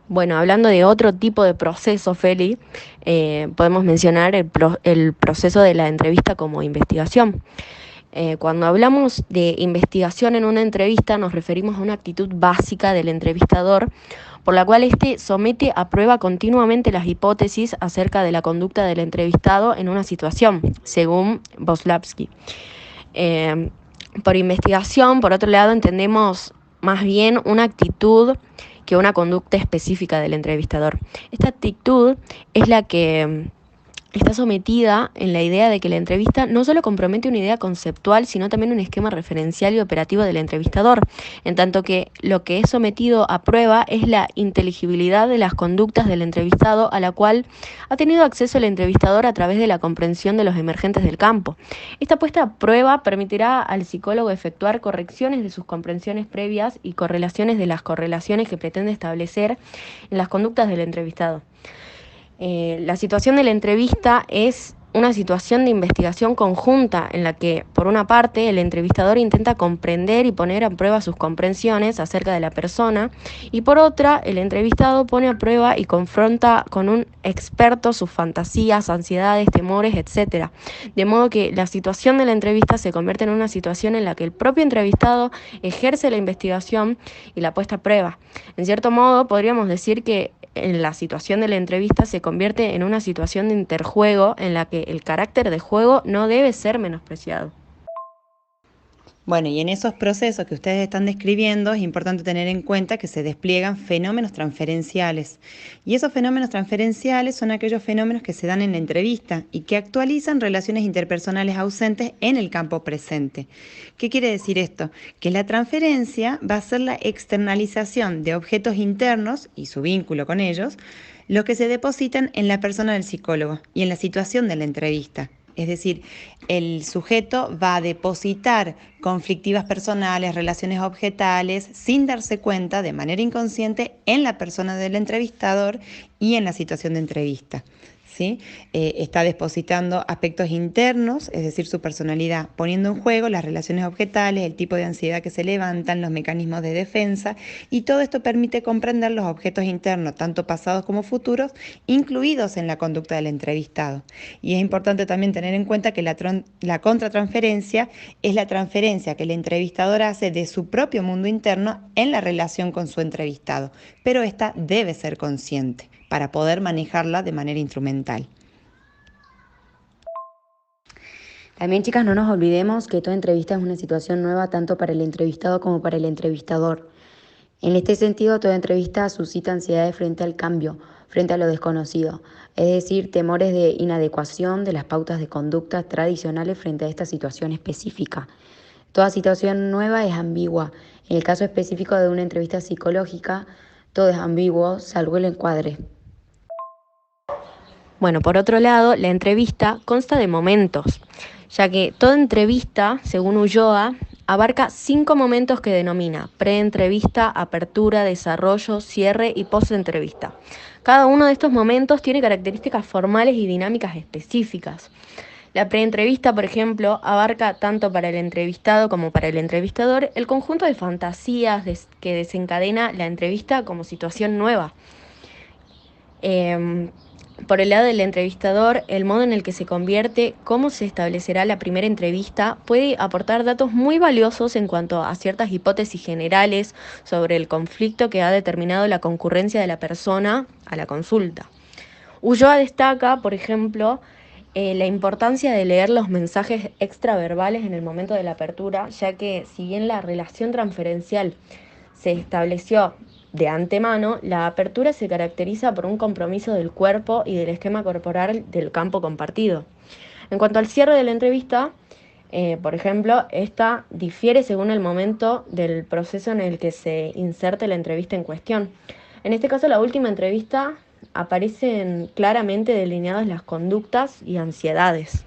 Bueno, hablando de otro tipo de proceso, Feli, podemos mencionar el proceso de la entrevista como investigación. Cuando hablamos de investigación en una entrevista nos referimos a una actitud básica del entrevistador por la cual éste somete a prueba continuamente las hipótesis acerca de la conducta del entrevistado en una situación, según Boslavsky. Eh, por investigación, por otro lado, entendemos más bien una actitud que una conducta específica del entrevistador. Esta actitud es la que está sometida en la idea de que la entrevista no solo compromete una idea conceptual, sino también un esquema referencial y operativo del entrevistador, en tanto que lo que es sometido a prueba es la inteligibilidad de las conductas del entrevistado a la cual ha tenido acceso el entrevistador a través de la comprensión de los emergentes del campo. Esta puesta a prueba permitirá al psicólogo efectuar correcciones de sus comprensiones previas y correlaciones de las correlaciones que pretende establecer en las conductas del entrevistado. La situación de la entrevista es una situación de investigación conjunta en la que, por una parte, el entrevistador intenta comprender y poner a prueba sus comprensiones acerca de la persona, y por otra, el entrevistado pone a prueba y confronta con un experto sus fantasías, ansiedades, temores, etc. De modo que la situación de la entrevista se convierte en una situación en la que el propio entrevistado ejerce la investigación y la puesta a prueba. En cierto modo, podríamos decir que en la situación de la entrevista se convierte en una situación de interjuego en la que el carácter de juego no debe ser menospreciado. Bueno, y en esos procesos que ustedes están describiendo es importante tener en cuenta que se despliegan fenómenos transferenciales. Y esos fenómenos transferenciales son aquellos fenómenos que se dan en la entrevista y que actualizan relaciones interpersonales ausentes en el campo presente. ¿Qué quiere decir esto? Que la transferencia va a ser la externalización de objetos internos y su vínculo con ellos, los que se depositan en la persona del psicólogo y en la situación de la entrevista. Es decir, el sujeto va a depositar conflictivas personales, relaciones objetales, sin darse cuenta, de manera inconsciente, en la persona del entrevistador y en la situación de entrevista. ¿Sí? Está depositando aspectos internos, es decir, su personalidad, poniendo en juego las relaciones objetales, el tipo de ansiedad que se levantan, los mecanismos de defensa, y todo esto permite comprender los objetos internos, tanto pasados como futuros, incluidos en la conducta del entrevistado. Y es importante también tener en cuenta que la contratransferencia es la transferencia que el entrevistador hace de su propio mundo interno en la relación con su entrevistado, pero esta debe ser consciente para poder manejarla de manera instrumental. También, chicas, no nos olvidemos que toda entrevista es una situación nueva tanto para el entrevistado como para el entrevistador. En este sentido, toda entrevista suscita ansiedades frente al cambio, frente a lo desconocido, es decir, temores de inadecuación de las pautas de conducta tradicionales frente a esta situación específica. Toda situación nueva es ambigua. En el caso específico de una entrevista psicológica, todo es ambiguo, salvo el encuadre. Bueno, por otro lado, la entrevista consta de momentos, ya que toda entrevista, según Ulloa, abarca 5 momentos que denomina pre-entrevista, apertura, desarrollo, cierre y post-entrevista. Cada uno de estos momentos tiene características formales y dinámicas específicas. La preentrevista, por ejemplo, abarca tanto para el entrevistado como para el entrevistador el conjunto de fantasías que desencadena la entrevista como situación nueva. Por el lado del entrevistador, el modo en el que se convierte, cómo se establecerá la primera entrevista, puede aportar datos muy valiosos en cuanto a ciertas hipótesis generales sobre el conflicto que ha determinado la concurrencia de la persona a la consulta. Ulloa destaca, por ejemplo, la importancia de leer los mensajes extraverbales en el momento de la apertura, ya que si bien la relación transferencial se estableció de antemano, la apertura se caracteriza por un compromiso del cuerpo y del esquema corporal del campo compartido. En cuanto al cierre de la entrevista, por ejemplo, esta difiere según el momento del proceso en el que se inserte la entrevista en cuestión. En este caso, la última entrevista aparecen claramente delineadas las conductas y ansiedades.